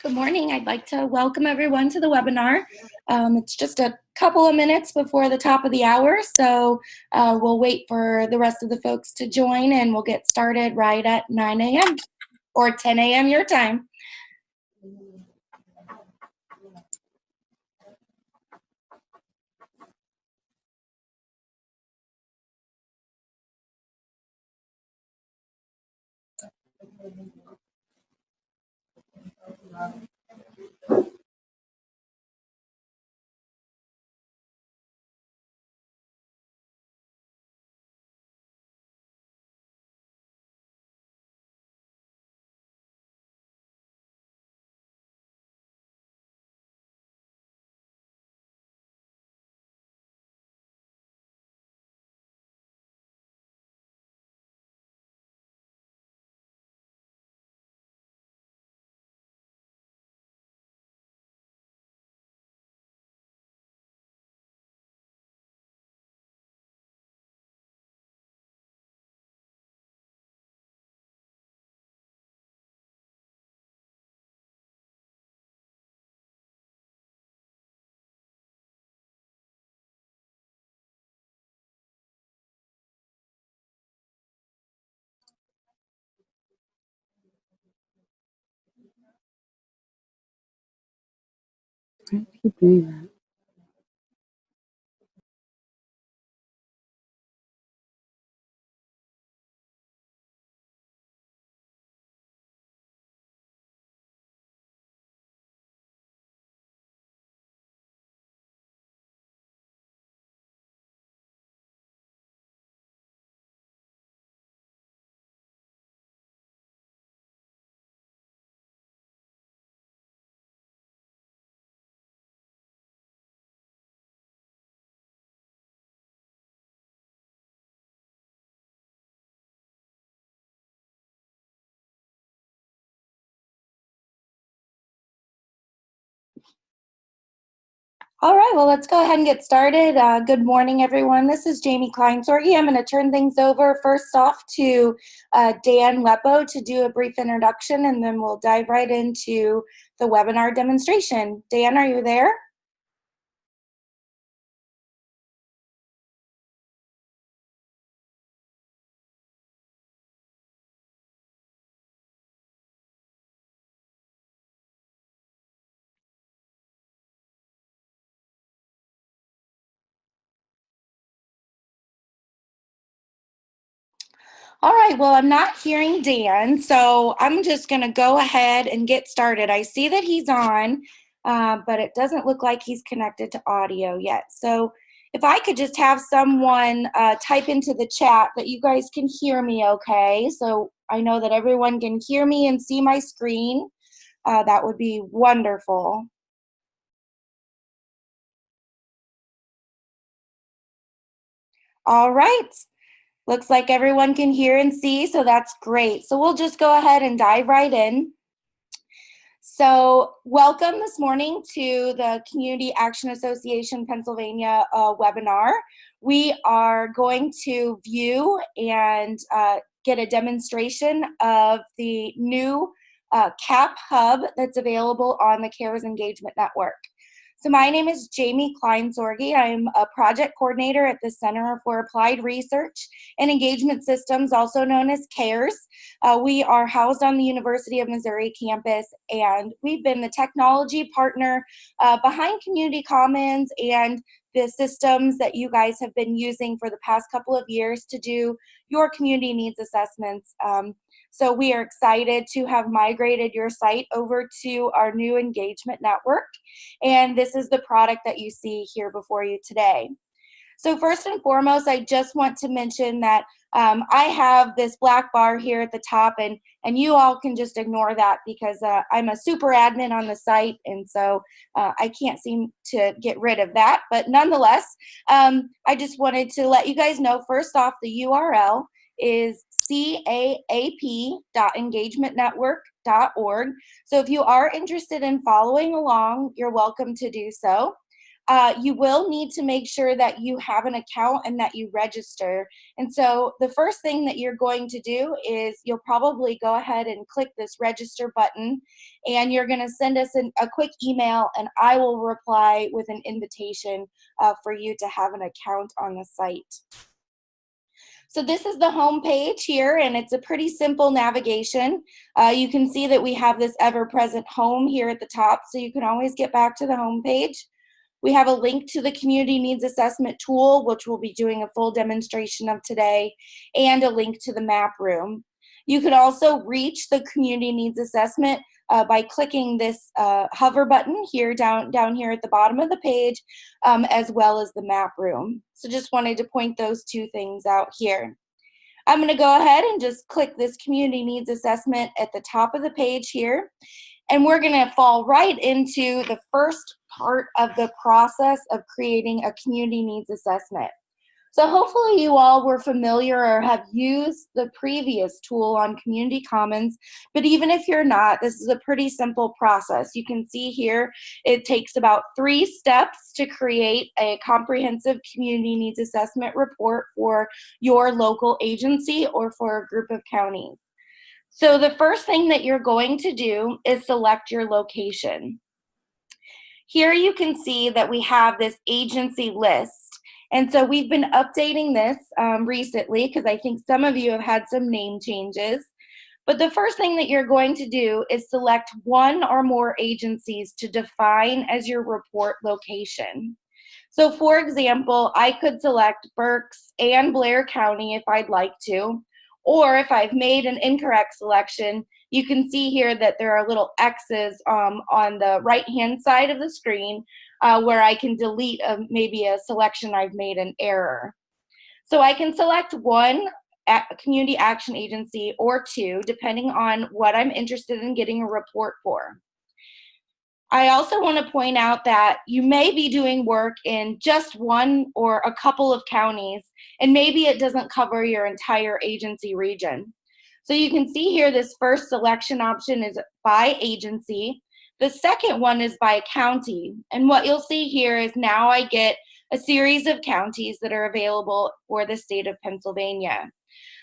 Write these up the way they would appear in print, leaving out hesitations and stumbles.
Good morning. I'd like to welcome everyone to the webinar. It's just a couple of minutes before the top of the hour, so we'll wait for the rest of the folks to join and we'll get started right at 9 a.m. or 10 a.m. your time. Keep doing that. All right, well, let's go ahead and get started. Good morning, everyone. This is Jamie Kleinsorge. I'm going to turn things over first off to Dan Lepo to do a brief introduction, and then we'll dive right into the webinar demonstration. Dan, are you there? All right, well, I'm not hearing Dan, so I'm just going to go ahead and get started. I see that he's on, but it doesn't look like he's connected to audio yet. So if I could just have someone type into the chat that you guys can hear me okay, so I know that everyone can hear me and see my screen, that would be wonderful. All right. Looks like everyone can hear and see, so that's great. So we'll just go ahead and dive right in. So welcome this morning to the Community Action Association Pennsylvania webinar. We are going to view and get a demonstration of the new CAAP hub that's available on the CARES Engagement Network. So my name is Jamie Kleinsorge. I'm a project coordinator at the Center for Applied Research and Engagement Systems, also known as CARES. We are housed on the University of Missouri campus, and we've been the technology partner behind Community Commons and the systems that you guys have been using for the past couple of years to do your community needs assessments. So we are excited to have migrated your site over to our new engagement network. And this is the product that you see here before you today. So first and foremost, I just want to mention that I have this black bar here at the top, and you all can just ignore that because I'm a super admin on the site, and so I can't seem to get rid of that. But nonetheless, I just wanted to let you guys know, first off, the URL is caap.engagementnetwork.org. So if you are interested in following along, you're welcome to do so. you will need to make sure that you have an account and that you register. And so the first thing that you're going to do is you'll probably go ahead and click this register button, and you're going to send us a quick email, and I will reply with an invitation for you to have an account on the site. So this is the home page here, and it's a pretty simple navigation. You can see that we have this ever-present home here at the top, so you can always get back to the home page. We have a link to the Community Needs Assessment tool, which we'll be doing a full demonstration of today, and a link to the map room. You can also reach the Community Needs Assessment by clicking this hover button here down here at the bottom of the page, as well as the map room. So just wanted to point those two things out here. I'm going to go ahead and just click this Community Needs Assessment at the top of the page here. And we're going to fall right into the first part of the process of creating a community needs assessment. So hopefully you all were familiar or have used the previous tool on Community Commons, but even if you're not, this is a pretty simple process. You can see here it takes about 3 steps to create a comprehensive community needs assessment report for your local agency or for a group of counties. So the first thing that you're going to do is select your location. Here you can see that we have this agency list. And so we've been updating this recently because I think some of you have had some name changes. But the first thing that you're going to do is select one or more agencies to define as your report location. So for example, I could select Berks and Blair County if I'd like to. Or if I've made an incorrect selection, you can see here that there are little X's on the right-hand side of the screen where I can delete maybe a selection I've made an error. So I can select one community action agency or 2, depending on what I'm interested in getting a report for. I also want to point out that you may be doing work in just one or a couple of counties, and maybe it doesn't cover your entire agency region. So you can see here this first selection option is by agency. The second one is by county. And what you'll see here is now I get a series of counties that are available for the state of Pennsylvania.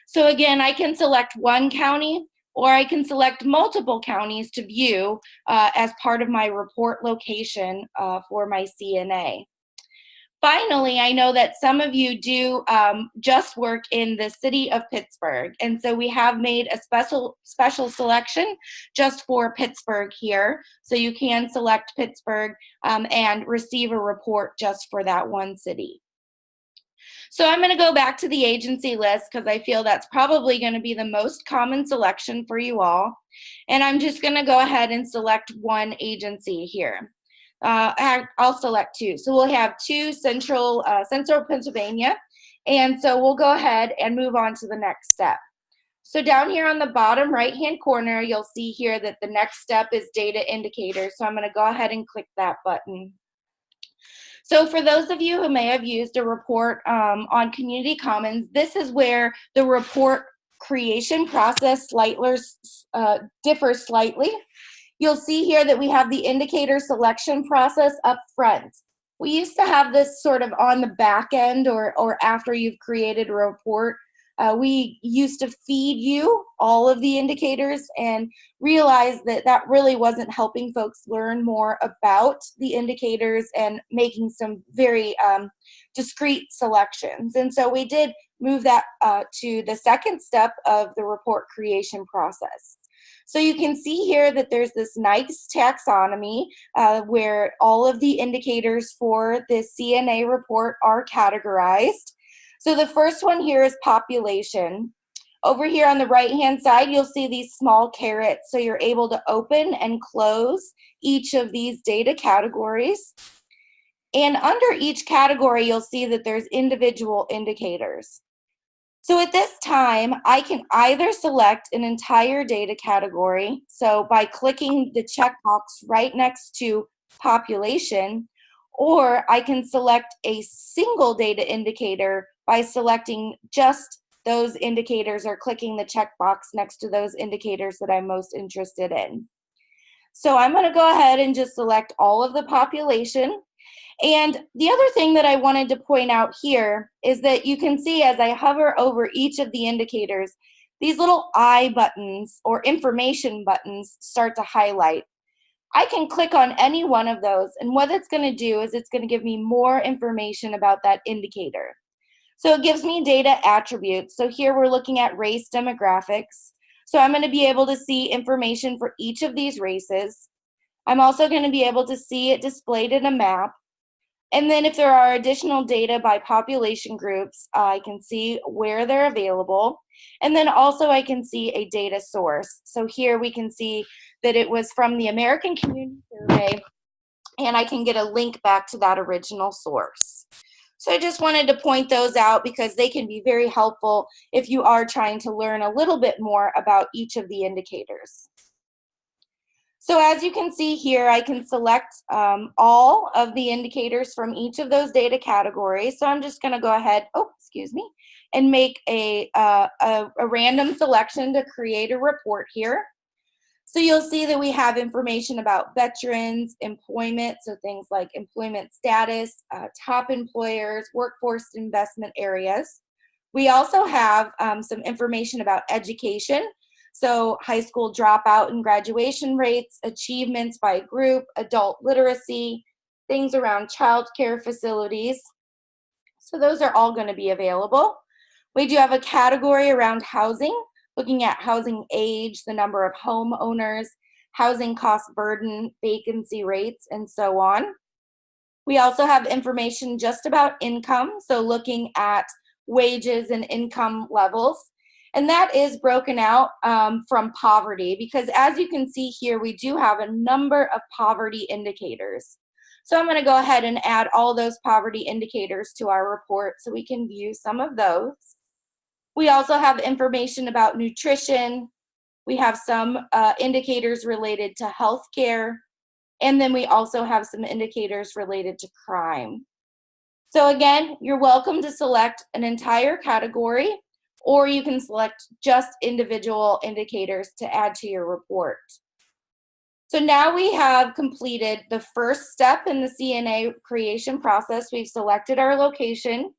So again, I can select one county, or I can select multiple counties to view as part of my report location for my CNA. Finally, I know that some of you do just work in the city of Pittsburgh, and so we have made a special selection just for Pittsburgh here. So you can select Pittsburgh and receive a report just for that one city. So I'm going to go back to the agency list because I feel that's probably going to be the most common selection for you all. And I'm just going to go ahead and select one agency here. I'll select 2. So we'll have 2 central Pennsylvania. And so we'll go ahead and move on to the next step. So down here on the bottom right-hand corner, you'll see here that the next step is data indicator. So I'm going to go ahead and click that button. So for those of you who may have used a report on Community Commons, this is where the report creation process differs slightly. You'll see here that we have the indicator selection process up front. We used to have this sort of on the back end or after you've created a report. We used to feed you all of the indicators and realized that that really wasn't helping folks learn more about the indicators and making some very discrete selections. And so we did move that to the second step of the report creation process. So you can see here that there's this nice taxonomy where all of the indicators for this CNA report are categorized. So the first one here is population. Over here on the right-hand side, you'll see these small carrots, so you're able to open and close each of these data categories. And under each category, you'll see that there's individual indicators. So at this time, I can either select an entire data category, so by clicking the checkbox right next to population, or I can select a single data indicator by selecting just those indicators or clicking the checkbox next to those indicators that I'm most interested in. So I'm going to go ahead and just select all of the population. And the other thing that I wanted to point out here is that you can see as I hover over each of the indicators, these little I buttons or information buttons start to highlight. I can click on any one of those, and what it's going to do is it's going to give me more information about that indicator. So it gives me data attributes. So here we're looking at race demographics. So I'm going to be able to see information for each of these races. I'm also going to be able to see it displayed in a map. And then if there are additional data by population groups, I can see where they're available. And then also I can see a data source. So here we can see that it was from the American Community Survey, and I can get a link back to that original source. So I just wanted to point those out because they can be very helpful if you are trying to learn a little bit more about each of the indicators. So as you can see here, I can select all of the indicators from each of those data categories. So I'm just going to go ahead, and make a random selection to create a report here. So you'll see that we have information about veterans, employment, so things like employment status, top employers, workforce investment areas. We also have some information about education, so high school dropout and graduation rates, achievements by group, adult literacy, things around child care facilities. So those are all going to be available. We do have a category around housing, looking at housing age, the number of homeowners, housing cost burden, vacancy rates, and so on. We also have information just about income, so looking at wages and income levels. And that is broken out from poverty, because as you can see here, we do have a number of poverty indicators. So I'm going to go ahead and add all those poverty indicators to our report so we can view some of those. We also have information about nutrition. We have some indicators related to healthcare. And then we also have some indicators related to crime. So again, you're welcome to select an entire category, or you can select just individual indicators to add to your report. So now we have completed the first step in the CNA creation process. We've selected our location,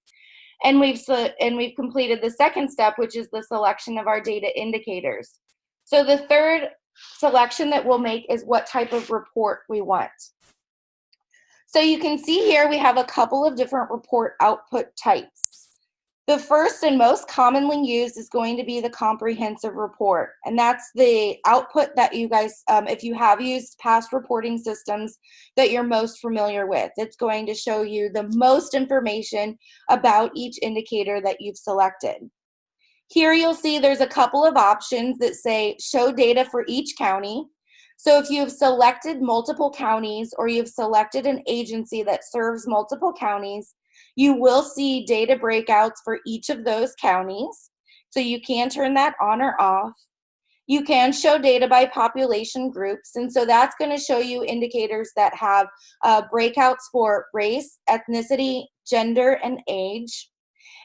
and we've completed the second step, which is the selection of our data indicators. So the third selection that we'll make is what type of report we want. So you can see here we have a couple of different report output types. The first and most commonly used is going to be the comprehensive report, and that's the output that you guys, if you have used past reporting systems, that you're most familiar with. It's going to show you the most information about each indicator that you've selected. Here you'll see there's a couple of options that say show data for each county. So if you've selected multiple counties or you've selected an agency that serves multiple counties, you will see data breakouts for each of those counties. So you can turn that on or off. You can show data by population groups, and so that's going to show you indicators that have breakouts for race, ethnicity, gender, and age.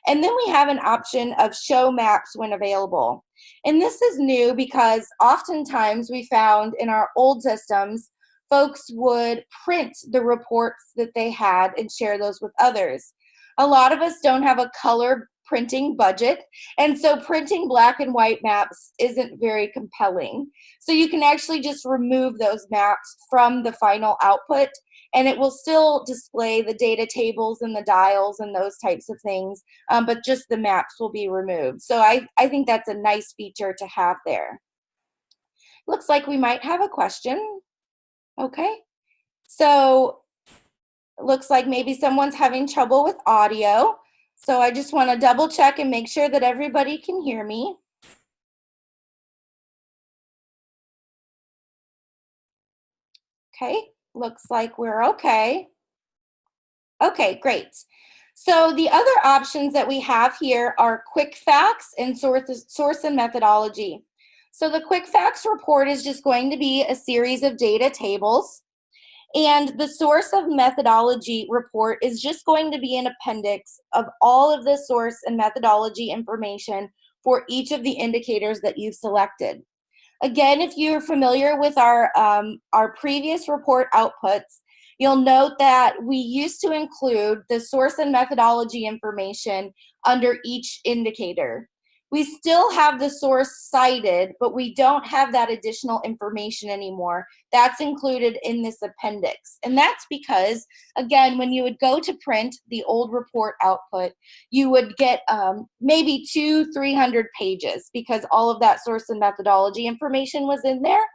And then we have an option of show maps when available. And this is new because oftentimes we found in our old systems, folks would print the reports that they had and share those with others. A lot of us don't have a color printing budget, and so printing black and white maps isn't very compelling. So you can actually just remove those maps from the final output, and it will still display the data tables and the dials and those types of things, but just the maps will be removed. So I think that's a nice feature to have there. Looks like we might have a question. Okay, so it looks like maybe someone's having trouble with audio. So I just want to double check and make sure that everybody can hear me. Okay, looks like we're okay. Okay, great. So the other options that we have here are quick facts and source and methodology. So the quick facts report is just going to be a series of data tables. And the source of methodology report is just going to be an appendix of all of the source and methodology information for each of the indicators that you've selected. Again, if you're familiar with our previous report outputs, you'll note that we used to include the source and methodology information under each indicator. We still have the source cited, but we don't have that additional information anymore. That's included in this appendix. And that's because, again, when you would go to print the old report output, you would get maybe 200-300 pages because all of that source and methodology information was in there.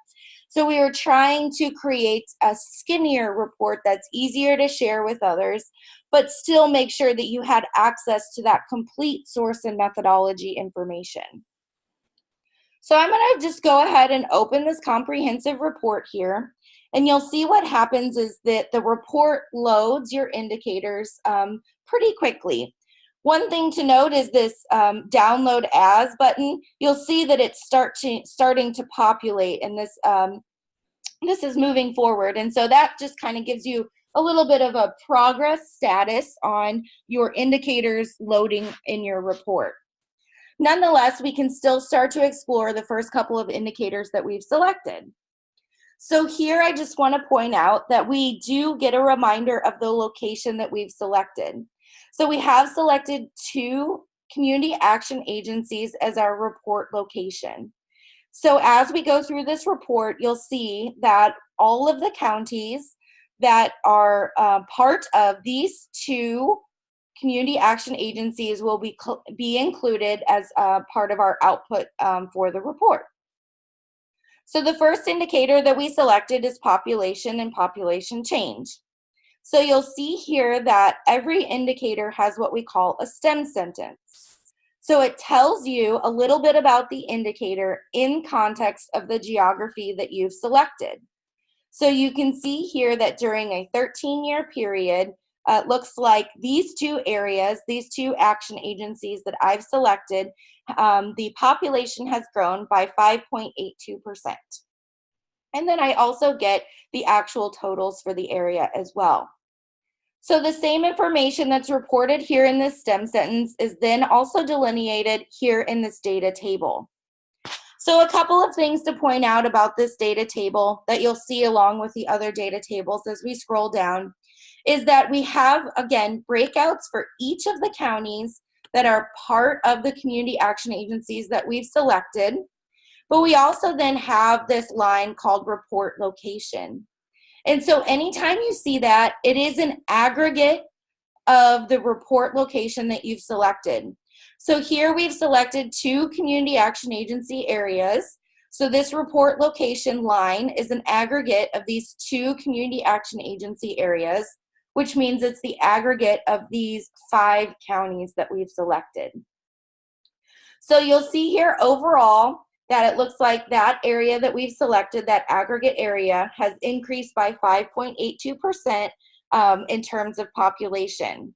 So we were trying to create a skinnier report that's easier to share with others, but still make sure that you had access to that complete source and methodology information. So I'm going to just go ahead and open this comprehensive report here, and you'll see what happens is that the report loads your indicators pretty quickly. One thing to note is this download as button. You'll see that it's starting to populate, and this is moving forward. And so that just kind of gives you a little bit of a progress status on your indicators loading in your report. Nonetheless, we can still start to explore the first couple of indicators that we've selected. So here I just want to point out that we do get a reminder of the location that we've selected. So we have selected 2 community action agencies as our report location. So as we go through this report, you'll see that all of the counties that are part of these 2 community action agencies will be included as part of our output for the report. So the first indicator that we selected is population and population change. So you'll see here that every indicator has what we call a stem sentence. So it tells you a little bit about the indicator in context of the geography that you've selected. So you can see here that during a 13-year period, it looks like these 2 areas, these 2 action agencies that I've selected, the population has grown by 5.82%. And then I also get the actual totals for the area as well. So the same information that's reported here in this stem sentence is then also delineated here in this data table. So a couple of things to point out about this data table that you'll see along with the other data tables as we scroll down is that we have, again, breakouts for each of the counties that are part of the community action agencies that we've selected. But we also then have this line called report location. And so anytime you see that, it is an aggregate of the report location that you've selected. So here we've selected 2 community action agency areas. So this report location line is an aggregate of these 2 community action agency areas, which means it's the aggregate of these 5 counties that we've selected. So you'll see here overall that it looks like that area that we've selected, that aggregate area, has increased by 5.82% in terms of population.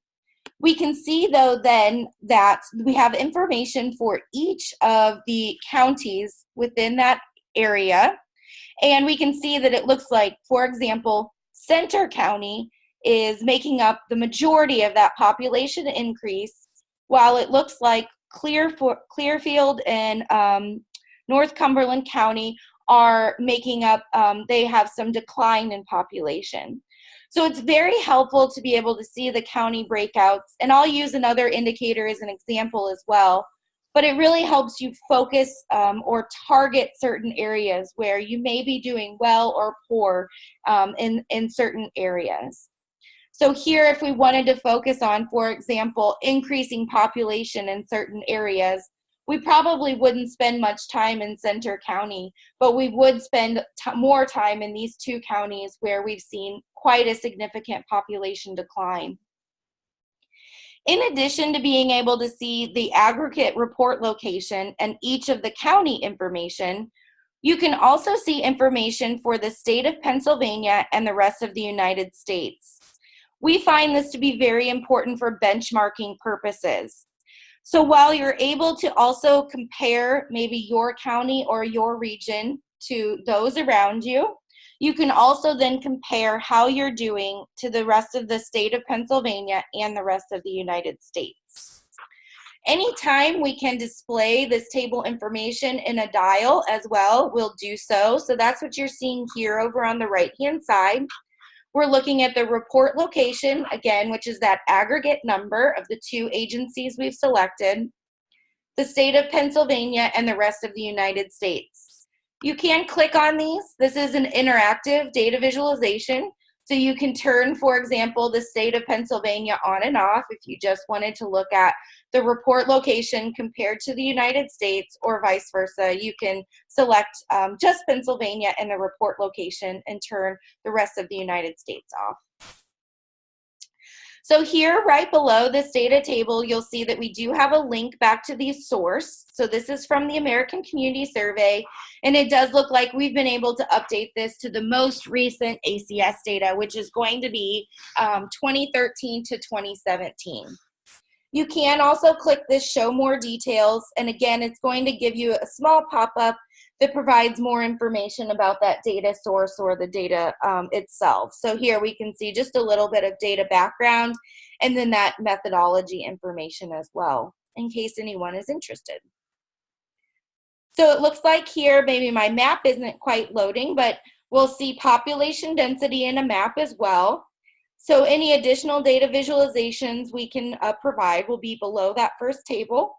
We can see, though, then that we have information for each of the counties within that area, and we can see that it looks like, for example, Center County is making up the majority of that population increase, while it looks like Clearfield and North Cumberland County are making up, they have some decline in population. So it's very helpful to be able to see the county breakouts, and I'll use another indicator as an example as well, but it really helps you focus or target certain areas where you may be doing well or poor in certain areas. So here, if we wanted to focus on, for example, increasing population in certain areas, we probably wouldn't spend much time in Center County, but we would spend more time in these 2 counties where we've seen quite a significant population decline. In addition to being able to see the aggregate report location and each of the county information, you can also see information for the state of Pennsylvania and the rest of the United States. We find this to be very important for benchmarking purposes. So while you're able to also compare maybe your county or your region to those around you, you can also then compare how you're doing to the rest of the state of Pennsylvania and the rest of the United States. Anytime we can display this table information in a dial as well, we'll do so. So that's what you're seeing here over on the right-hand side. we're looking at the report location, again, which is that aggregate number of the 2 agencies we've selected, the state of Pennsylvania, and the rest of the United States. You can click on these. This is an interactive data visualization. So you can turn, for example, the state of Pennsylvania on and off if you just wanted to look at the report location compared to the United States, or vice versa. You can select just Pennsylvania and the report location and turn the rest of the United States off. So here, right below this data table, you'll see that we do have a link back to the source. So this is from the American Community Survey, and it does look like we've been able to update this to the most recent ACS data, which is going to be 2013 to 2017. You can also click this Show More Details, and again, it's going to give you a small pop-up that provides more information about that data source or the data itself. So here we can see just a little bit of data background and then that methodology information as well, in case anyone is interested. So it looks like here maybe my map isn't quite loading, but we'll see population density in a map as well. So any additional data visualizations we can provide will be below that first table.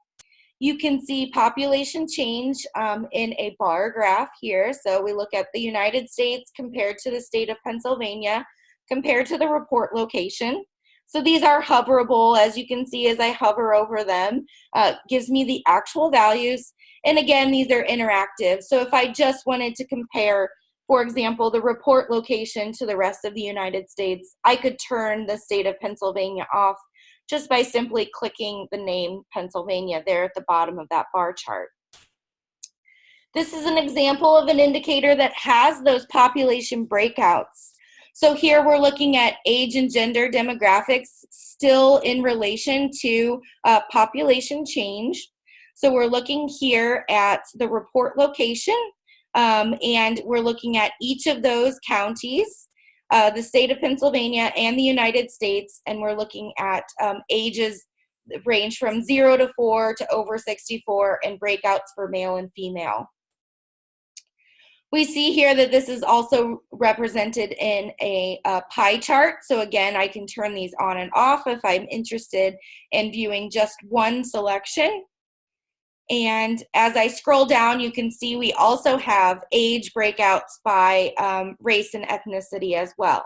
You can see population change in a bar graph here. So we look at the United States compared to the state of Pennsylvania, compared to the report location. So these are hoverable, as you can see as I hover over them, gives me the actual values. And again, these are interactive. So if I just wanted to compare, for example, the report location to the rest of the United States, I could turn the state of Pennsylvania off just by simply clicking the name Pennsylvania there at the bottom of that bar chart. This is an example of an indicator that has those population breakouts. So here we're looking at age and gender demographics still in relation to population change. So we're looking here at the report location, and we're looking at each of those counties, the state of Pennsylvania and the United States, and we're looking at ages that range from 0 to 4 to over 64 and breakouts for male and female. We see here that this is also represented in a pie chart. So again, I can turn these on and off if I'm interested in viewing just one selection. And as I scroll down, you can see we also have age breakouts by race and ethnicity as well.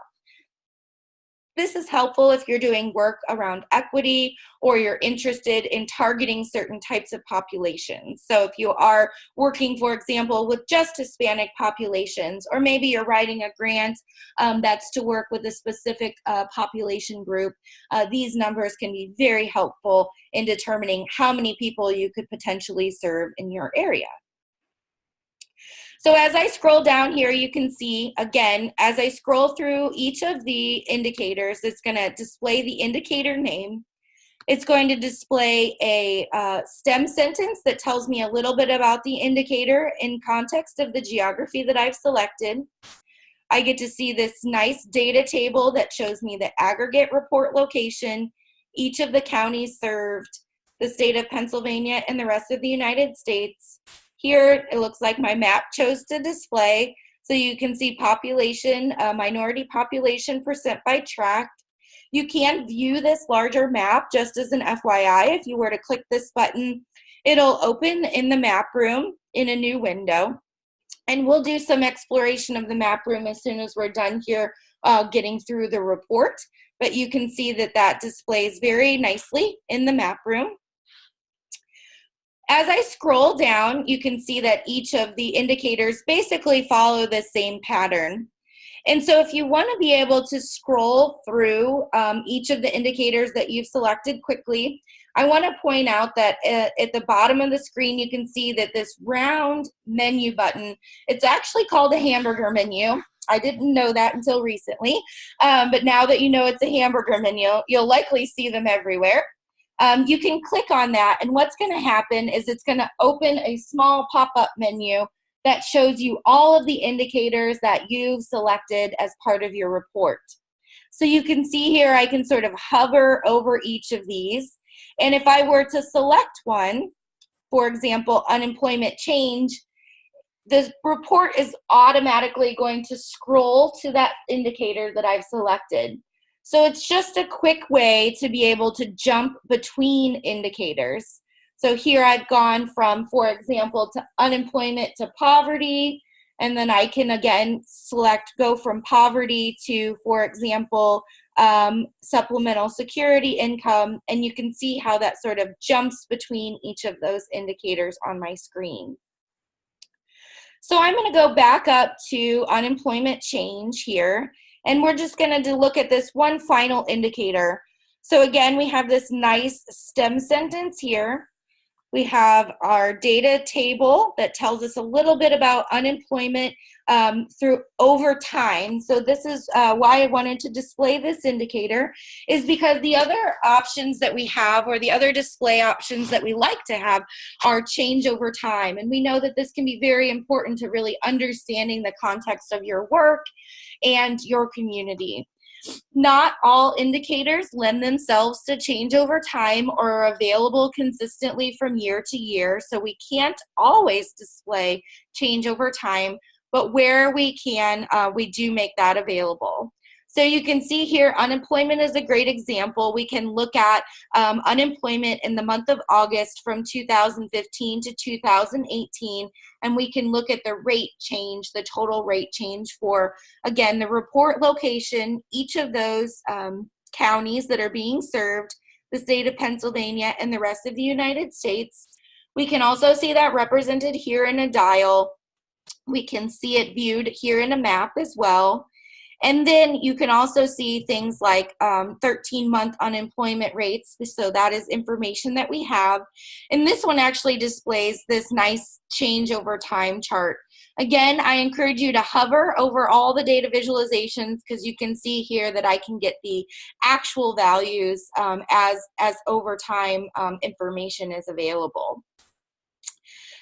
This is helpful if you're doing work around equity or you're interested in targeting certain types of populations. So if you are working, for example, with just Hispanic populations, or maybe you're writing a grant that's to work with a specific population group, these numbers can be very helpful in determining how many people you could potentially serve in your area. So as I scroll down here, you can see, again, as I scroll through each of the indicators, it's going to display the indicator name. It's going to display a STEM sentence that tells me a little bit about the indicator in context of the geography that I've selected. I get to see this nice data table that shows me the aggregate report location, each of the counties served, the state of Pennsylvania, and the rest of the United States. Here, it looks like my map chose to display. So you can see population, minority population percent by tract. You can view this larger map, just as an FYI. If you were to click this button, it'll open in the map room in a new window. And we'll do some exploration of the map room as soon as we're done here getting through the report. But you can see that that displays very nicely in the map room. As I scroll down, you can see that each of the indicators basically follow the same pattern. And so if you want to be able to scroll through each of the indicators that you've selected quickly, I want to point out that at the bottom of the screen, you can see that this round menu button, it's actually called a hamburger menu. I didn't know that until recently, but now that you know it's a hamburger menu, you'll likely see them everywhere. You can click on that, and what's going to happen is it's going to open a small pop-up menu that shows you all of the indicators that you've selected as part of your report. So you can see here I can sort of hover over each of these, and if I were to select one, for example, unemployment change, the report is automatically going to scroll to that indicator that I've selected. So it's just a quick way to be able to jump between indicators. So here I've gone from, for example, to unemployment to poverty, and then I can again select go from poverty to, for example, supplemental security income, and you can see how that sort of jumps between each of those indicators on my screen. So I'm going to go back up to unemployment change here, and we're just going to look at this one final indicator. So again, we have this nice stem sentence here. We have our data table that tells us a little bit about unemployment through over time. So this is why I wanted to display this indicator, is because the other options that we have, or the other display options that we like to have, are change over time. And we know that this can be very important to really understanding the context of your work and your community. Not all indicators lend themselves to change over time or are available consistently from year to year, so we can't always display change over time, but where we can, we do make that available. So you can see here, unemployment is a great example. We can look at unemployment in the month of August from 2015 to 2018, and we can look at the rate change, the total rate change for, again, the report location, each of those counties that are being served, the state of Pennsylvania, and the rest of the United States. We can also see that represented here in a dial. We can see it viewed here in a map as well. And then you can also see things like 13-month unemployment rates. So that is information that we have. And this one actually displays this nice change over time chart. Again, I encourage you to hover over all the data visualizations, because you can see here that I can get the actual values as over time information is available.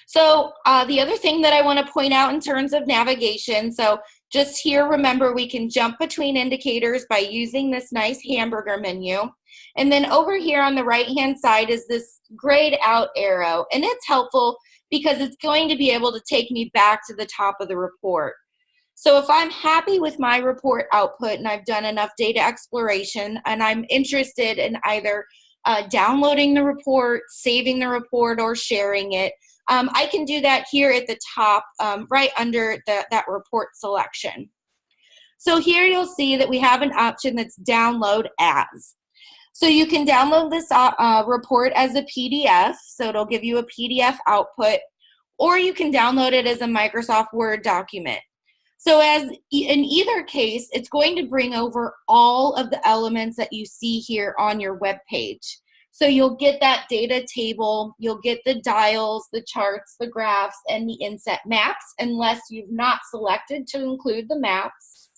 So the other thing that I want to point out in terms of navigation, so just here, remember, we can jump between indicators by using this nice hamburger menu. And then over here on the right-hand side is this grayed out arrow. And it's helpful because it's going to be able to take me back to the top of the report. So if I'm happy with my report output and I've done enough data exploration and I'm interested in either downloading the report, saving the report, or sharing it, I can do that here at the top, right under that report selection. So here you'll see that we have an option that's download as. So you can download this report as a PDF, so it'll give you a PDF output, or you can download it as a Microsoft Word document. So in either case, it's going to bring over all of the elements that you see here on your web page. So you'll get that data table, you'll get the dials, the charts, the graphs, and the inset maps, unless you've not selected to include the maps.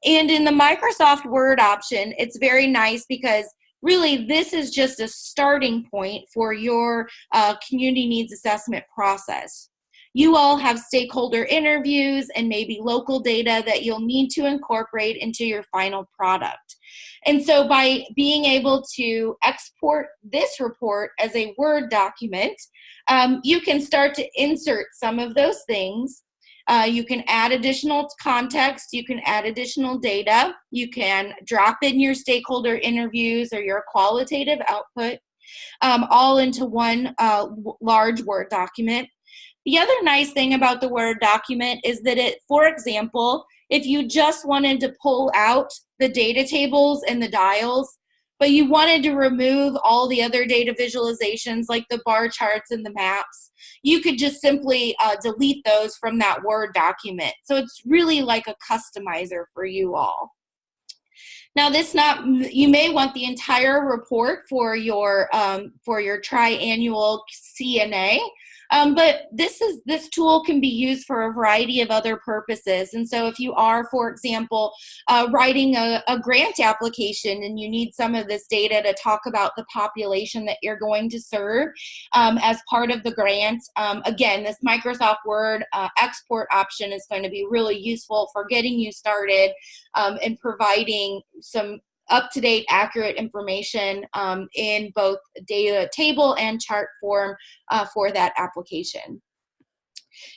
And in the Microsoft Word option, it's very nice because really this is just a starting point for your community needs assessment process. You all have stakeholder interviews and maybe local data that you'll need to incorporate into your final product. And so by being able to export this report as a Word document, you can start to insert some of those things. You can add additional context, you can add additional data, you can drop in your stakeholder interviews or your qualitative output, all into one large Word document. The other nice thing about the Word document is that it, for example, if you just wanted to pull out the data tables and the dials, but you wanted to remove all the other data visualizations like the bar charts and the maps, you could just simply delete those from that Word document. So it's really like a customizer for you all. Now you may want the entire report for your triannual CNA, but this tool can be used for a variety of other purposes. And so if you are, for example, writing a grant application and you need some of this data to talk about the population that you're going to serve as part of the grant, again, this Microsoft Word export option is going to be really useful for getting you started and providing some up-to-date, accurate information in both data table and chart form for that application.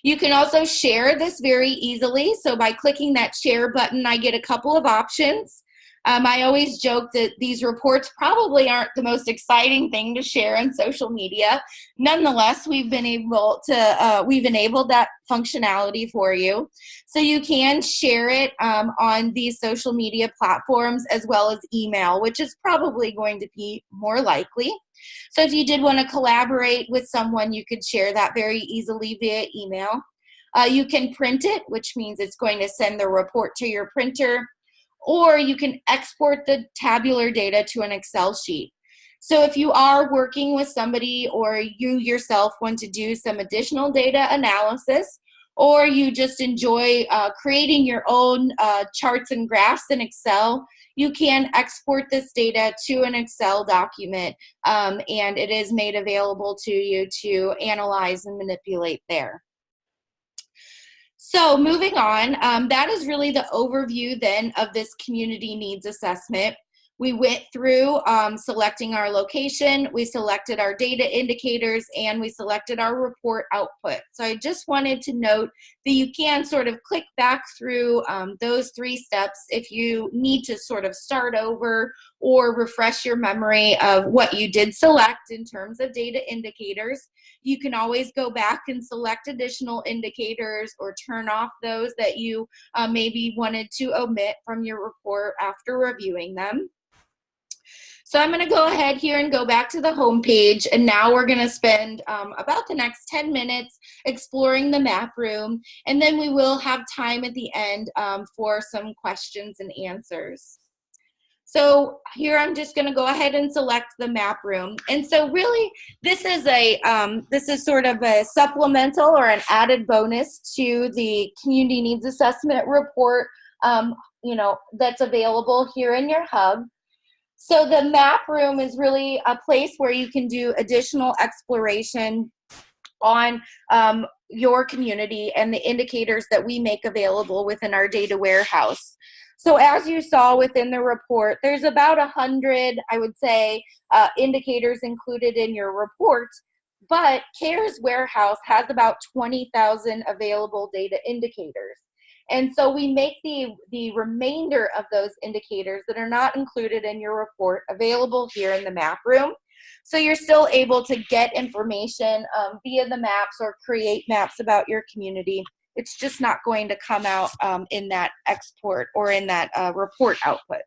You can also share this very easily. So by clicking that share button, I get a couple of options. I always joke that these reports probably aren't the most exciting thing to share on social media. Nonetheless, we've enabled that functionality for you. So you can share it on these social media platforms as well as email, which is probably going to be more likely. So if you did want to collaborate with someone, you could share that very easily via email. You can print it, which means it's going to send the report to your printer, or you can export the tabular data to an Excel sheet. So if you are working with somebody or you yourself want to do some additional data analysis, or you just enjoy creating your own charts and graphs in Excel, you can export this data to an Excel document, and it is made available to you to analyze and manipulate there. So moving on, that is really the overview then of this community needs assessment. We went through selecting our location, we selected our data indicators, and we selected our report output. So I just wanted to note that you can sort of click back through those 3 steps if you need to sort of start over or refresh your memory of what you did select in terms of data indicators. You can always go back and select additional indicators or turn off those that you maybe wanted to omit from your report after reviewing them. So I'm going to go ahead here and go back to the home page, and now we're going to spend about the next 10 minutes exploring the map room, and then we will have time at the end for some questions and answers. So here I'm just going to go ahead and select the map room. And so really this is sort of a supplemental or an added bonus to the community needs assessment report that's available here in your hub. So the map room is really a place where you can do additional exploration on your community and the indicators that we make available within our data warehouse. So as you saw within the report, there's about 100, I would say, indicators included in your report, but CARE's warehouse has about 20,000 available data indicators. And so we make the remainder of those indicators that are not included in your report available here in the map room. So you're still able to get information via the maps or create maps about your community. It's just not going to come out in that export or in that report output.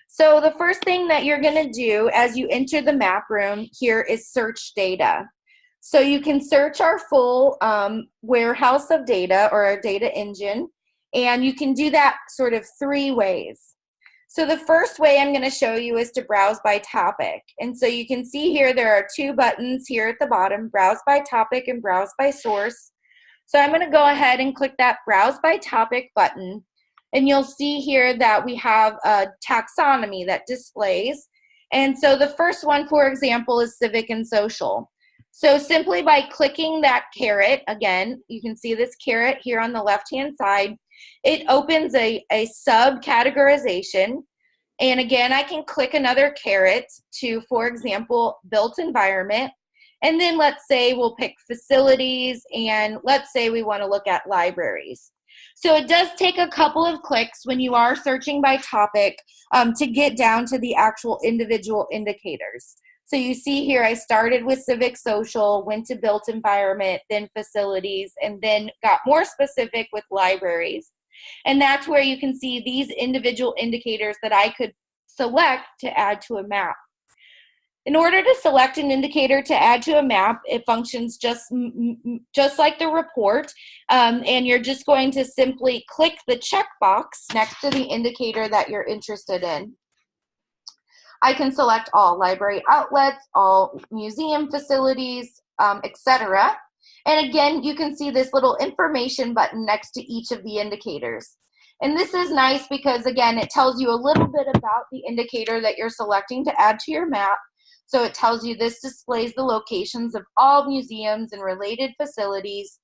So the first thing that you're going to do as you enter the map room here is search data. So you can search our full warehouse of data or our data engine, and you can do that sort of 3 ways. So the first way I'm going to show you is to browse by topic. And so you can see here there are 2 buttons here at the bottom, browse by topic and browse by source. So I'm going to go ahead and click that browse by topic button, and you'll see here that we have a taxonomy that displays. And so the first one, for example, is civic and social. So simply by clicking that caret, again, you can see this caret here on the left-hand side, it opens a sub-categorization. And again, I can click another caret to, for example, built environment. And then let's say we'll pick facilities, and let's say we want to look at libraries. So it does take a couple of clicks when you are searching by topic to get down to the actual individual indicators. So you see here I started with civic social, went to built environment, then facilities, and then got more specific with libraries. And that's where you can see these individual indicators that I could select to add to a map. In order to select an indicator to add to a map, it functions just like the report, and you're just going to simply click the checkbox next to the indicator that you're interested in. I can select all library outlets, all museum facilities, etc. And again, you can see this little information button next to each of the indicators. And this is nice because, again, it tells you a little bit about the indicator that you're selecting to add to your map. So it tells you this displays the locations of all museums and related facilities.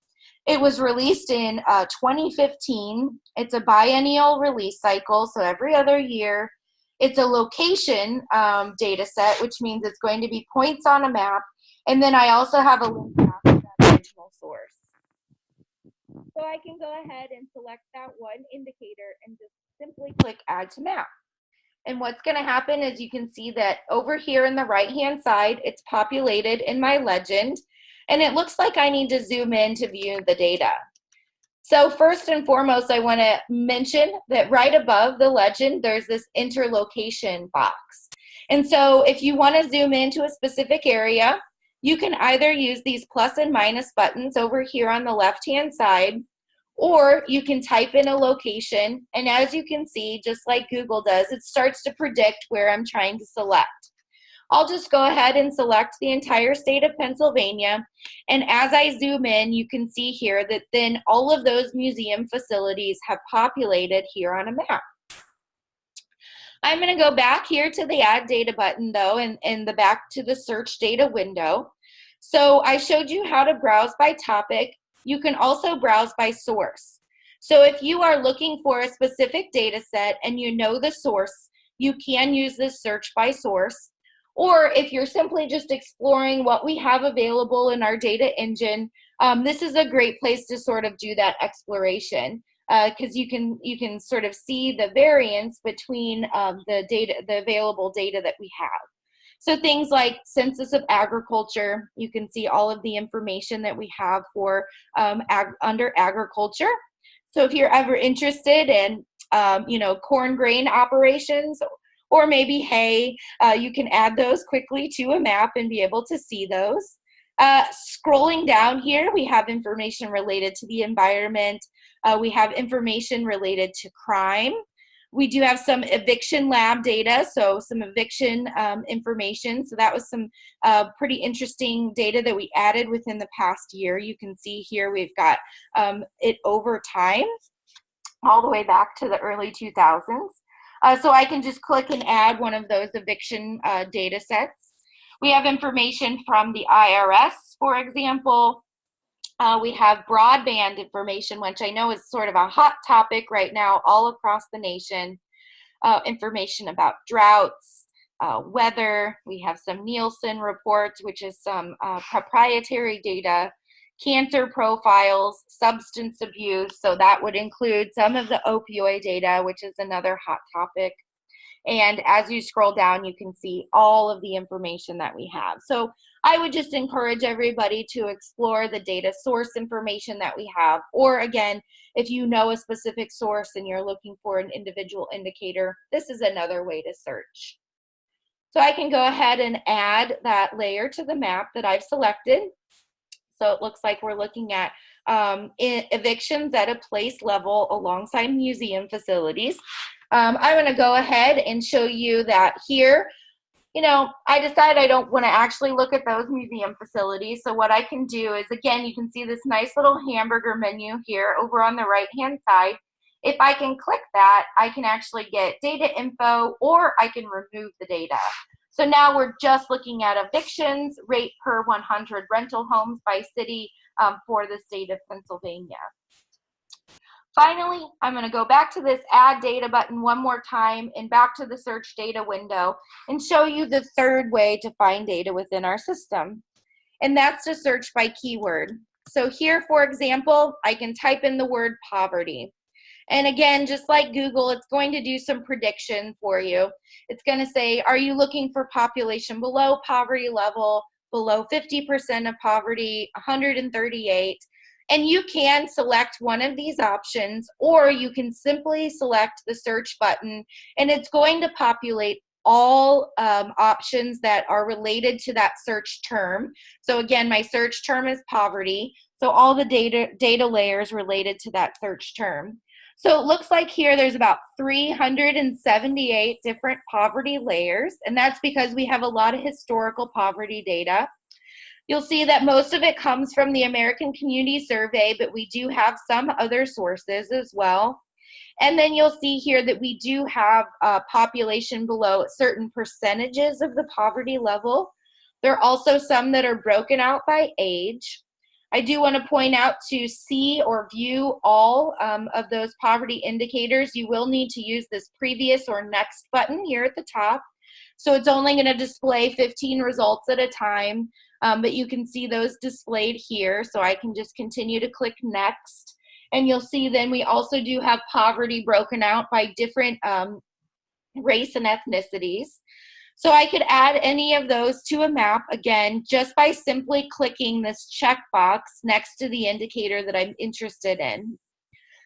It was released in 2015. It's a biennial release cycle, so every other year. It's a location data set, which means it's going to be points on a map. And then I also have a link back to that original source. So I can go ahead and select that one indicator and just simply click Add to Map. And what's going to happen is you can see that over here in the right-hand side, it's populated in my legend, and it looks like I need to zoom in to view the data. So first and foremost, I want to mention that right above the legend, there's this interlocation box. And so if you want to zoom into a specific area, you can either use these plus and minus buttons over here on the left-hand side, or you can type in a location, and as you can see, just like Google does, it starts to predict where I'm trying to select. I'll just go ahead and select the entire state of Pennsylvania, and as I zoom in, you can see here that then all of those museum facilities have populated here on a map. I'm going to go back here to the Add Data button, though, and the back to the Search Data window. So I showed you how to browse by topic. You can also browse by source. So if you are looking for a specific data set and you know the source, you can use this search by source. Or if you're simply just exploring what we have available in our data engine, this is a great place to sort of do that exploration, because you can sort of see the variance between the available data that we have. So things like Census of Agriculture, you can see all of the information that we have for under agriculture. So if you're ever interested in, corn grain operations, or maybe hay, you can add those quickly to a map and be able to see those. Scrolling down here, we have information related to the environment. We have information related to crime. We do have some eviction lab data, so some eviction information. So that was some pretty interesting data that we added within the past year. You can see here we've got it over time, all the way back to the early 2000s. So I can just click and add one of those eviction data sets. We have information from the IRS, for example. We have broadband information, which I know is sort of a hot topic right now all across the nation. Information about droughts, weather. We have some Nielsen reports, which is some proprietary data, cancer profiles, substance abuse. So that would include some of the opioid data, which is another hot topic. And as you scroll down, you can see all of the information that we have. So I would just encourage everybody to explore the data source information that we have. Or again, if you know a specific source and you're looking for an individual indicator, this is another way to search. So I can go ahead and add that layer to the map that I've selected. So it looks like we're looking at evictions at a place level alongside museum facilities. I'm going to go ahead and show you that here, I decided I don't want to actually look at those museum facilities. So what I can do is, again, you can see this nice little hamburger menu here over on the right-hand side. If I can click that, I can actually get data info, or I can remove the data. So now we're just looking at evictions, rate per 100 rental homes by city for the state of Pennsylvania. Finally, I'm going to go back to this Add Data button one more time and back to the Search Data window and show you the third way to find data within our system. And that's to search by keyword. So here, for example, I can type in the word poverty. And again, just like Google, it's going to do some prediction for you. It's going to say, are you looking for population below poverty level, below 50% of poverty, 138? And you can select one of these options, or you can simply select the search button, and it's going to populate all options that are related to that search term. So again, my search term is poverty, so all the data layers related to that search term. So it looks like here there's about 378 different poverty layers, and that's because we have a lot of historical poverty data. You'll see that most of it comes from the American Community Survey, but we do have some other sources as well. And then you'll see here that we do have population below certain percentages of the poverty level. There are also some that are broken out by age. I do want to point out, to see or view all of those poverty indicators, you will need to use this previous or next button here at the top. So it's only going to display 15 results at a time. but you can see those displayed here. So I can just continue to click next. And you'll see then we also do have poverty broken out by different race and ethnicities. So I could add any of those to a map, again, just by simply clicking this checkbox next to the indicator that I'm interested in.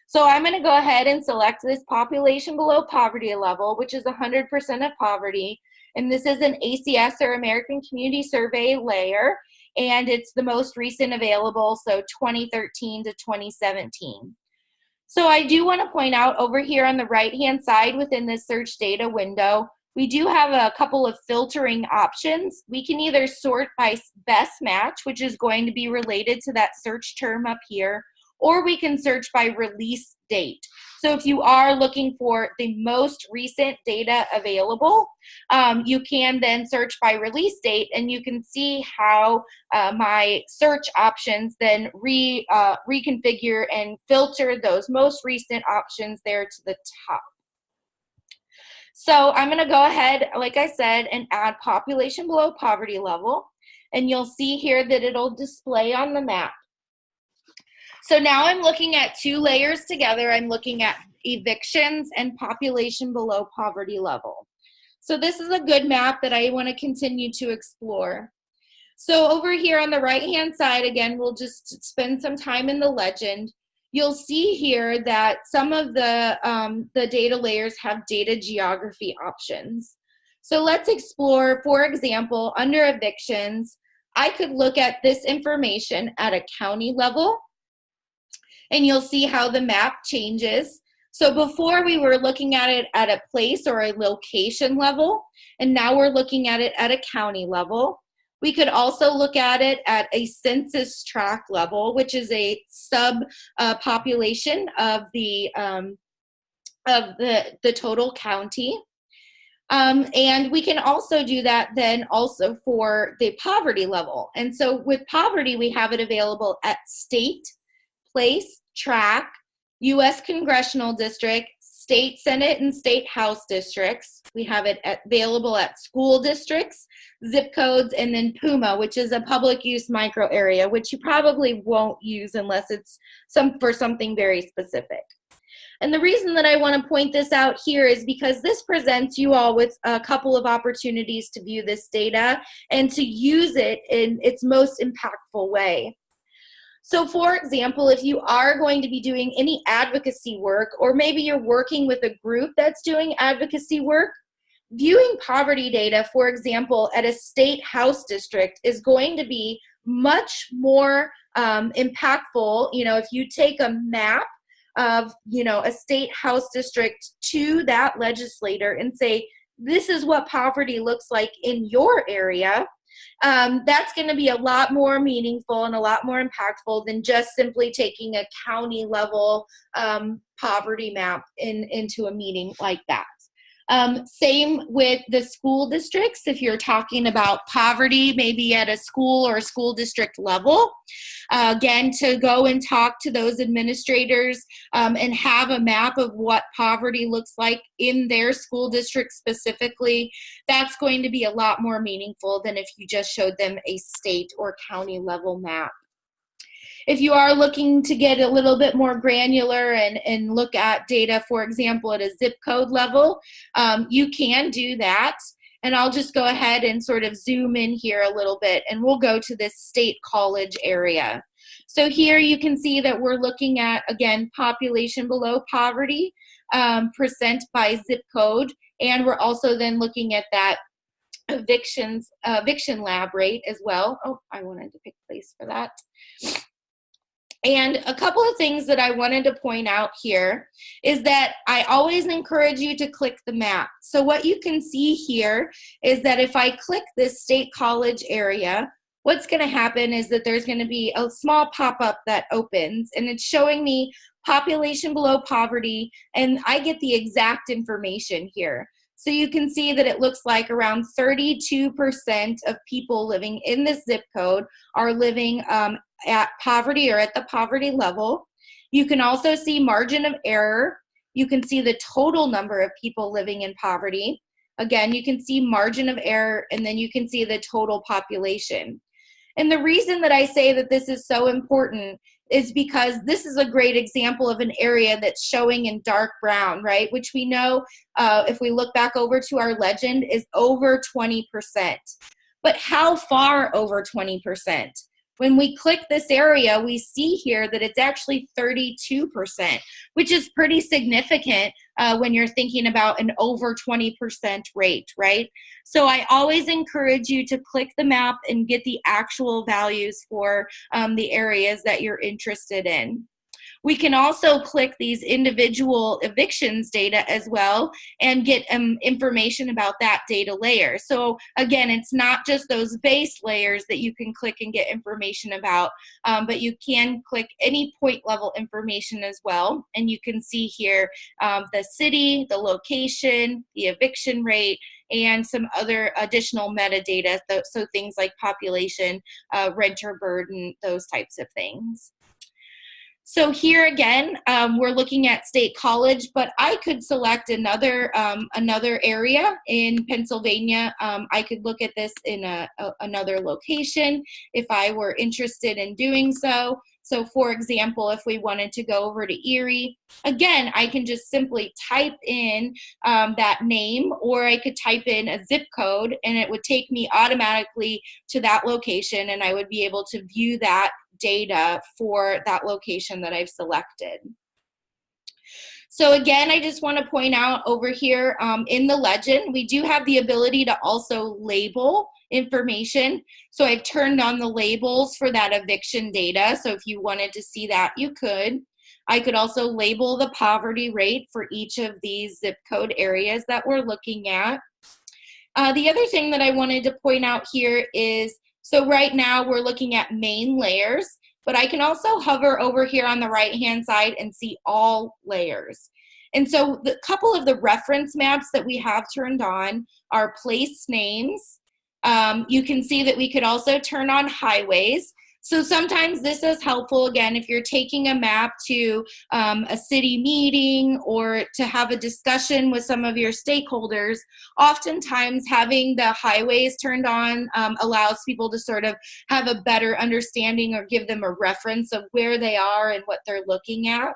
So I'm going to go ahead and select this population below poverty level, which is 100% of poverty. And this is an ACS, or American Community Survey layer, and it's the most recent available, so 2013 to 2017. So I do want to point out over here on the right-hand side within this search data window, we do have a couple of filtering options. We can either sort by best match, which is going to be related to that search term up here, or we can search by release date. So if you are looking for the most recent data available, you can then search by release date, and you can see how my search options then reconfigure and filter those most recent options there to the top. So I'm going to go ahead, like I said, and add population below poverty level, and you'll see here that it'll display on the map. So now I'm looking at two layers together. I'm looking at evictions and population below poverty level. So this is a good map that I want to continue to explore. So over here on the right-hand side, again, we'll just spend some time in the legend. You'll see here that some of the data layers have data geography options. So let's explore, for example, under evictions, I could look at this information at a county level, and you'll see how the map changes. So before we were looking at it at a place or a location level, and now we're looking at it at a county level. We could also look at it at a census tract level, which is a sub population of the total county. And we can also do that then also for the poverty level. And so with poverty, we have it available at state, place, tract, U.S. congressional district, state senate and state house districts. We have it available at school districts, zip codes, and then PUMA, which is a public use micro area, which you probably won't use unless it's for something very specific. And the reason that I want to point this out here is because this presents you all with a couple of opportunities to view this data and to use it in its most impactful way. So for example, if you are going to be doing any advocacy work, or maybe you're working with a group that's doing advocacy work, viewing poverty data, for example, at a state house district is going to be much more impactful. You know, if you take a map of, you know, a state house district to that legislator and say, this is what poverty looks like in your area, that's going to be a lot more meaningful and a lot more impactful than just simply taking a county level poverty map into a meeting like that. Same with the school districts. If you're talking about poverty, maybe at a school or a school district level, again, to go and talk to those administrators and have a map of what poverty looks like in their school district specifically, that's going to be a lot more meaningful than if you just showed them a state or county level map. If you are looking to get a little bit more granular and look at data, for example, at a zip code level, you can do that. And I'll just go ahead and sort of zoom in here a little bit, and we'll go to this state college area. So here you can see that we're looking at, again, population below poverty, percent by zip code, and we're also then looking at that eviction lab rate as well. Oh, I wanted to pick place for that. And a couple of things that I wanted to point out here is that I always encourage you to click the map. So what you can see here is that if I click this state college area, what's going to happen is that there's going to be a small pop-up that opens, and it's showing me population below poverty, and I get the exact information here. So you can see that it looks like around 32% of people living in this zip code are living at poverty or at the poverty level. You can also see margin of error. You can see the total number of people living in poverty. Again, you can see margin of error, and then you can see the total population. And the reason that I say that this is so important is because this is a great example of an area that's showing in dark brown, right? Which we know, if we look back over to our legend, is over 20%. But how far over 20%? When we click this area, we see here that it's actually 32%, which is pretty significant when you're thinking about an over 20% rate, right? So I always encourage you to click the map and get the actual values for the areas that you're interested in. We can also click these individual evictions data as well and get information about that data layer. So again, it's not just those base layers that you can click and get information about, but you can click any point level information as well. And you can see here the city, the location, the eviction rate, and some other additional metadata, so things like population, renter burden, those types of things. So here again, we're looking at State College, but I could select another area in Pennsylvania. I could look at this in another location if I were interested in doing so. So for example, if we wanted to go over to Erie, again, I can just simply type in that name, or I could type in a zip code and it would take me automatically to that location, and I would be able to view that data for that location that I've selected. So again, I just want to point out over here in the legend, we do have the ability to also label information. So I've turned on the labels for that eviction data. So if you wanted to see that, you could. I could also label the poverty rate for each of these zip code areas that we're looking at. The other thing that I wanted to point out here is, so right now we're looking at main layers, but I can also hover over here on the right-hand side and see all layers. And so the couple of the reference maps that we have turned on are place names. You can see that we could also turn on highways. So sometimes this is helpful, again, if you're taking a map to a city meeting or to have a discussion with some of your stakeholders. Oftentimes having the highways turned on allows people to sort of have a better understanding or give them a reference of where they are and what they're looking at.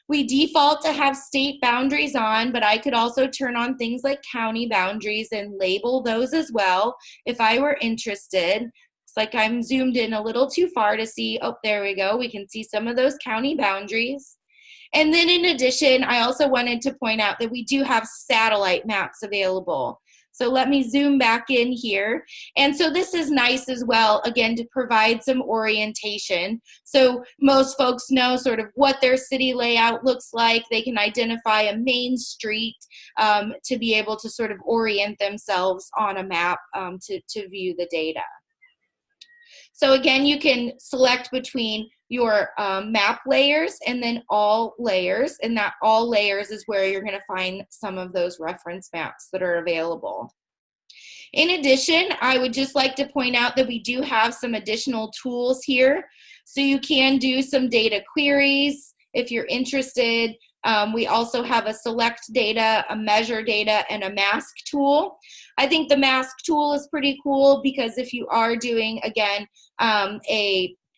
We default to have state boundaries on, but I could also turn on things like county boundaries and label those as well if I were interested. Like I'm zoomed in a little too far to see, oh, there we go. We can see some of those county boundaries. And then in addition, I also wanted to point out that we do have satellite maps available. So let me zoom back in here. And so this is nice as well, again, to provide some orientation. So most folks know sort of what their city layout looks like. They can identify a main street to be able to sort of orient themselves on a map to view the data. So again, you can select between your map layers and then all layers, and that all layers is where you're going to find some of those reference maps that are available. In addition, I would just like to point out that we do have some additional tools here. So you can do some data queries if you're interested. We also have a select data, a measure data, and a mask tool. I think the mask tool is pretty cool because if you are doing, again,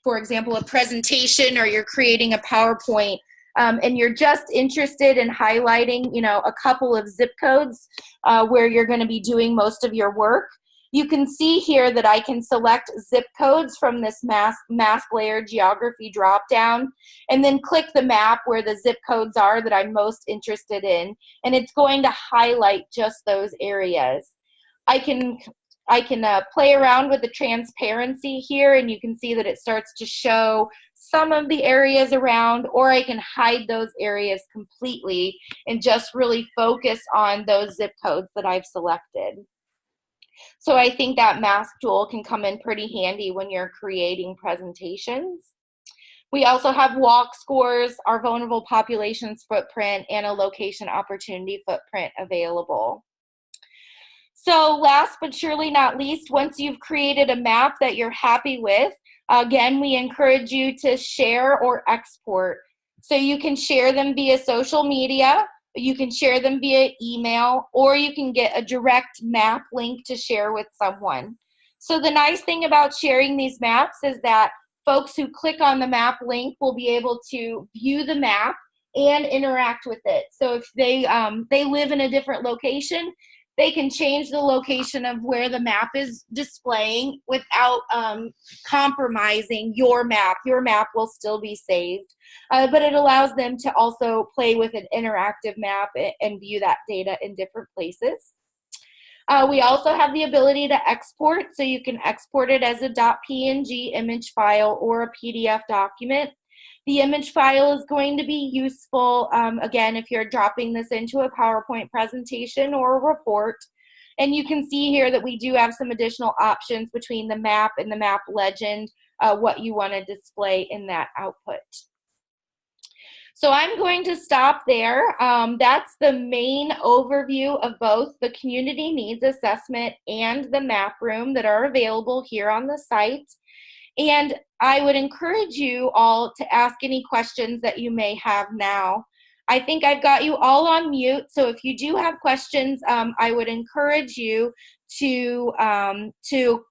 for example, a presentation, or you're creating a PowerPoint, and you're just interested in highlighting, a couple of zip codes where you're going to be doing most of your work, you can see here that I can select zip codes from this mask layer geography dropdown, and then click the map where the zip codes are that I'm most interested in, and it's going to highlight just those areas. I can play around with the transparency here, and you can see that it starts to show some of the areas around, or I can hide those areas completely and just really focus on those zip codes that I've selected. So I think that mask tool can come in pretty handy when you're creating presentations. We also have walk scores, our vulnerable populations footprint, and a location opportunity footprint available. So last but surely not least, once you've created a map that you're happy with, again, we encourage you to share or export. So you can share them via social media, you can share them via email, or you can get a direct map link to share with someone. So the nice thing about sharing these maps is that folks who click on the map link will be able to view the map and interact with it. So if they live in a different location, they can change the location of where the map is displaying without compromising your map. Your map will still be saved, but it allows them to also play with an interactive map and view that data in different places. We also have the ability to export, so you can export it as a .png image file or a PDF document. The image file is going to be useful, again, if you're dropping this into a PowerPoint presentation or a report. And you can see here that we do have some additional options between the map and the map legend, what you want to display in that output. So I'm going to stop there. That's the main overview of both the community needs assessment and the map room that are available here on the site. And I would encourage you all to ask any questions that you may have now. I think I've got you all on mute, so if you do have questions, I would encourage you to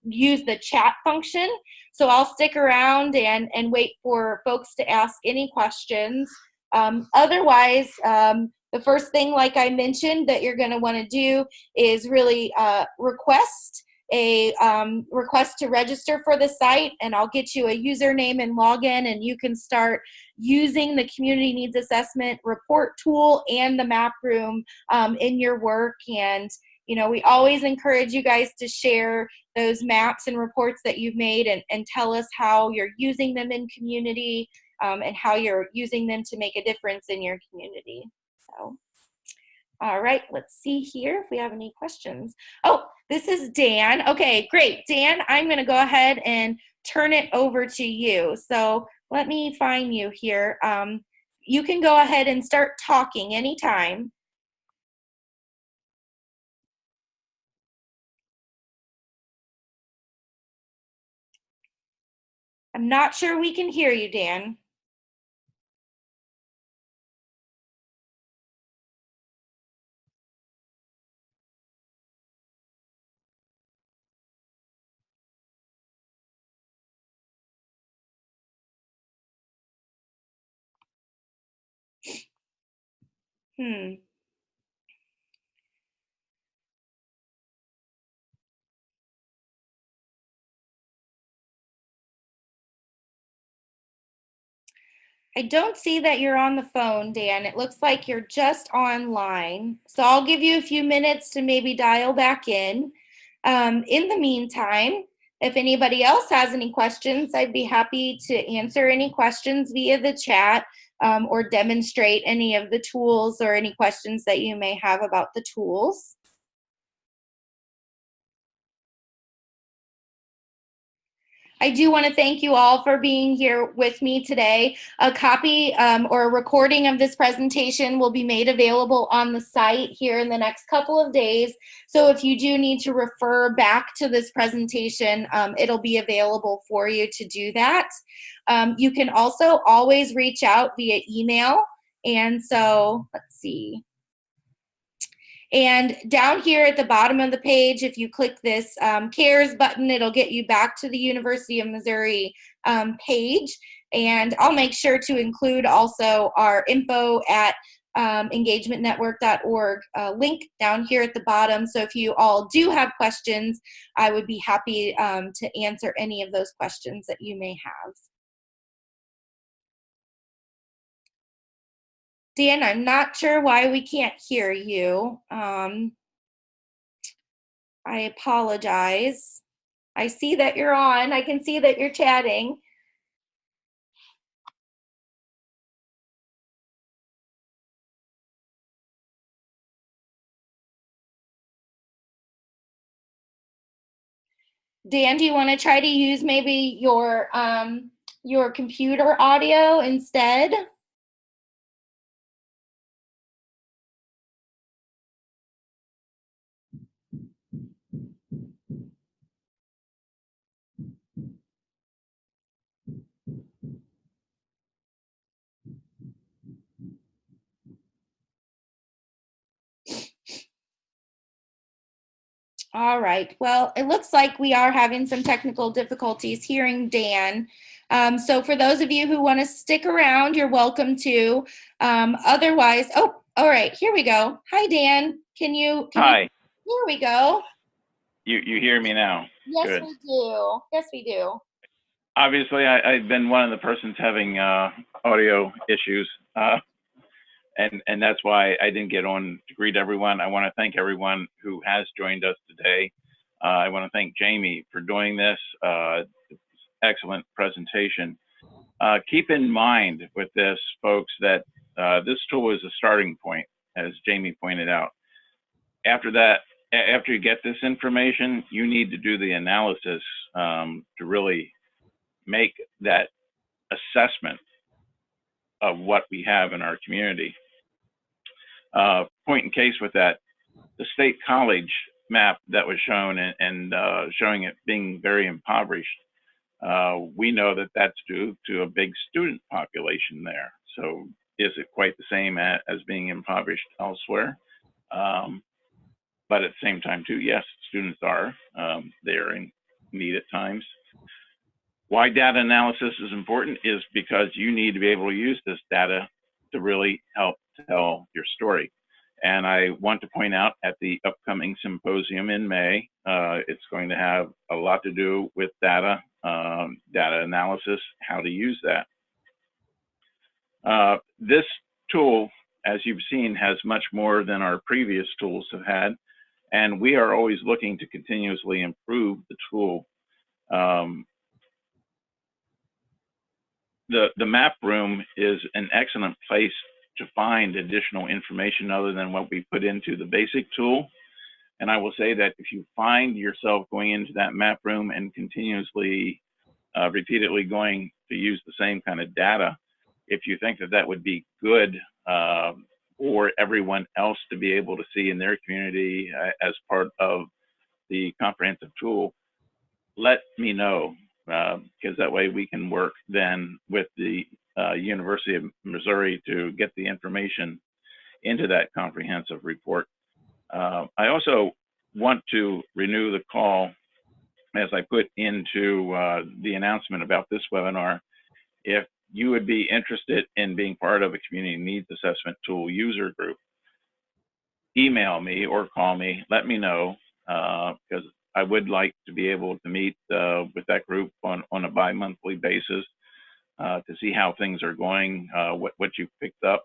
use the chat function. So I'll stick around and wait for folks to ask any questions. Otherwise, the first thing, like I mentioned, that you're going to want to do is really request to register for the site, and I'll get you a username and login, and you can start using the community needs assessment report tool and the map room in your work. And we always encourage you guys to share those maps and reports that you've made and tell us how you're using them in community and how you're using them to make a difference in your community. So all right, let's see here if we have any questions. Oh, this is Dan. Okay, great. Dan, I'm going to go ahead and turn it over to you. So let me find you here. You can go ahead and start talking anytime. I'm not sure we can hear you, Dan. I don't see that you're on the phone, Dan. It looks like you're just online. So I'll give you a few minutes to maybe dial back in. In the meantime, if anybody else has any questions, I'd be happy to answer any questions via the chat or demonstrate any of the tools or any questions that you may have about the tools. I do want to thank you all for being here with me today. A copy or a recording of this presentation will be made available on the site here in the next couple of days. So if you do need to refer back to this presentation, it'll be available for you to do that. You can also always reach out via email. And so let's see. And down here at the bottom of the page, if you click this CARES button, it'll get you back to the University of Missouri page. And I'll make sure to include also our info at engagementnetwork.org link down here at the bottom. So if you all do have questions, I would be happy to answer any of those questions that you may have. Dan, I'm not sure why we can't hear you. I apologize. I see that you're on. I can see that you're chatting. Dan, do you want to try to use maybe your computer audio instead? All right. Well, it looks like we are having some technical difficulties hearing Dan. So for those of you who want to stick around, you're welcome to. Otherwise, oh, all right. Here we go. Hi, Dan. Hi. Here we go. You hear me now? Yes, Good. we do. Yes, we do. Obviously, I've been one of the persons having audio issues, and that's why I didn't get on to greet everyone. I want to thank everyone who has joined us today. I want to thank Jamie for doing this excellent presentation. Keep in mind with this, folks, that this tool is a starting point, as Jamie pointed out. After that, after you get this information, you need to do the analysis to really make that assessment of what we have in our community. Point in case with that, the state college map that was shown and showing it being very impoverished, we know that that's due to a big student population there. So is it quite the same as being impoverished elsewhere? But at the same time too, yes, students are, they're in need at times. Why data analysis is important is because you need to be able to use this data to really help tell your story. And I want to point out at the upcoming symposium in May, it's going to have a lot to do with data, data analysis, how to use that. This tool, as you've seen, has much more than our previous tools have had. And we are always looking to continuously improve the tool. The map room is an excellent place to find additional information other than what we put into the basic tool. And I will say that if you find yourself going into that map room and continuously, repeatedly going to use the same kind of data, if you think that that would be good for everyone else to be able to see in their community as part of the comprehensive tool, let me know, because that way we can work then with the University of Missouri to get the information into that comprehensive report. I also want to renew the call, as I put into the announcement about this webinar. If you would be interested in being part of a community needs assessment tool user group, email me or call me, let me know, because I would like to be able to meet with that group on a bi-monthly basis to see how things are going, what you've picked up.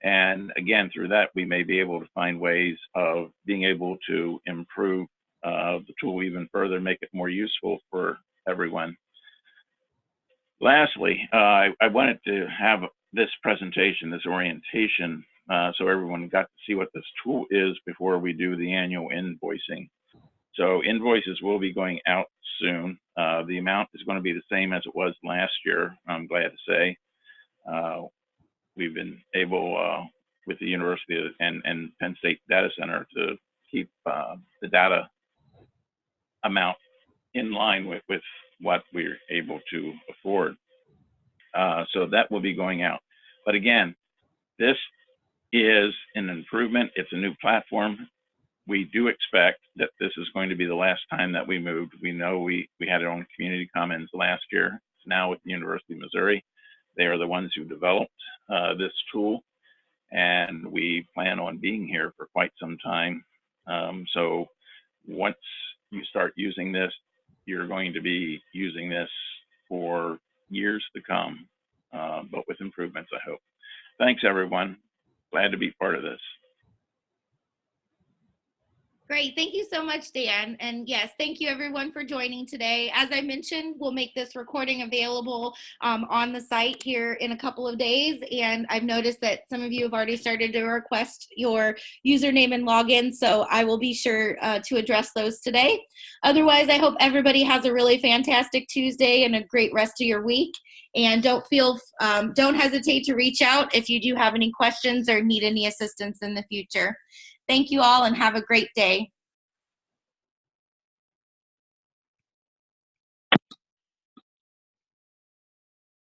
And again, through that, we may be able to find ways of being able to improve the tool even further, make it more useful for everyone. Lastly, I wanted to have this presentation, this orientation, so everyone got to see what this tool is before we do the annual invoicing. So invoices will be going out soon. The amount is going to be the same as it was last year, I'm glad to say. We've been able, with the University and Penn State Data Center, to keep the data amount in line with what we're able to afford. So that will be going out. But again, this is an improvement. It's a new platform. We do expect that this is going to be the last time that we moved. We know we had it on Community Commons last year. It's now with the University of Missouri. They are the ones who developed this tool, and we plan on being here for quite some time. So once you start using this, you're going to be using this for years to come, but with improvements, I hope. Thanks, everyone. Glad to be part of this. Great. Thank you so much, Dan. And yes, thank you everyone for joining today. As I mentioned, we'll make this recording available on the site here in a couple of days. And I've noticed that some of you have already started to request your username and login. So I will be sure to address those today. Otherwise, I hope everybody has a really fantastic Tuesday and a great rest of your week. And don't hesitate to reach out if you do have any questions or need any assistance in the future. Thank you all and have a great day.